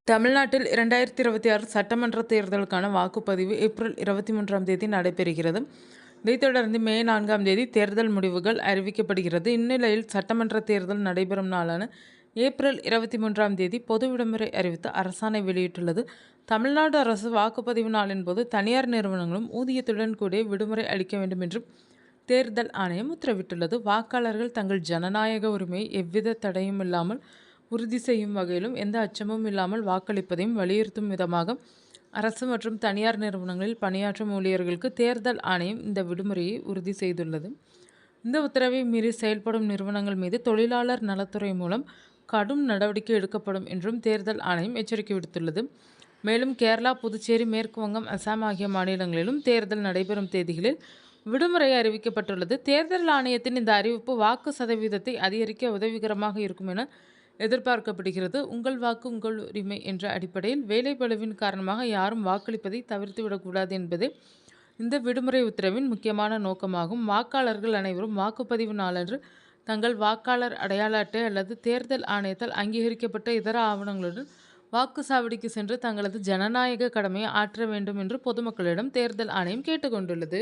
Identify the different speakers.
Speaker 1: தமிழ்நாட்டில் 2026 சட்டமன்ற தேர்தலுக்கான வாக்குப்பதிவு ஏப்ரல் 23ஆம் தேதி நடைபெறுகிறது. இதைத் தொடர்ந்து மே 4ஆம் தேதி தேர்தல் முடிவுகள் அறிவிக்கப்படுகிறது. இந்நிலையில் சட்டமன்ற தேர்தல் நடைபெறும் நாளான ஏப்ரல் 23ஆம் தேதி பொது விடுமுறை அறிவித்து அரசாணை வெளியிட்டுள்ளது. தமிழ்நாடு அரசு வாக்குப்பதிவு நாளின் போது தனியார் நிறுவனங்களும் ஊதியத்துடன் கூடிய விடுமுறை அளிக்க வேண்டும் என்றும் தேர்தல் ஆணையம் உத்தரவிட்டுள்ளது. வாக்காளர்கள் தங்கள் ஜனநாயக உரிமையை எவ்வித தடையும் இல்லாமல் உறுதி செய்யும் வகையிலும் எந்த அச்சமும் இல்லாமல் வாக்களிப்பதையும் வலியுறுத்தும் விதமாக அரசு மற்றும் தனியார் நிறுவனங்களில் பணியாற்றும் ஊழியர்களுக்கு தேர்தல் ஆணையம் இந்த விடுமுறையை உறுதி செய்துள்ளது. இந்த உத்தரவை மீறி செயல்படும் நிறுவனங்கள் மீது தொழிலாளர் நலத்துறை மூலம் கடும் நடவடிக்கை எடுக்கப்படும் என்றும் தேர்தல் ஆணையம் எச்சரிக்கை விடுத்துள்ளது. மேலும் கேரளா, புதுச்சேரி, மேற்கு வங்கம், அசாம் ஆகிய மாநிலங்களிலும் தேர்தல் நடைபெறும் தேதிகளில் விடுமுறை அறிவிக்கப்பட்டுள்ளது. தேர்தல் ஆணையத்தின் இந்த அறிவிப்பு வாக்கு சதவீதத்தை அதிகரிக்க உதவிகரமாக இருக்கும் என எதிர்பார்க்கப்படுகிறது. உங்கள் வாக்கு உங்கள் உரிமை என்ற அடிப்படையில் வேலைப்பளுவின் காரணமாக யாரும் வாக்களிப்பதை தவிர்த்துவிடக்கூடாது என்பதே இந்த விடுமுறை உத்தரவின் முக்கியமான நோக்கமாகும். வாக்காளர்கள் அனைவரும் வாக்குப்பதிவு நாளன்று தங்கள் வாக்காளர் அடையாள அட்டை அல்லது தேர்தல் ஆணையத்தால் அங்கீகரிக்கப்பட்ட இதர ஆவணங்களுடன் வாக்குச்சாவடிக்கு சென்று தங்களது ஜனநாயக கடமையை ஆற்ற வேண்டும் என்று பொதுமக்களிடம் தேர்தல் ஆணையம் கேட்டுக்கொண்டுள்ளது.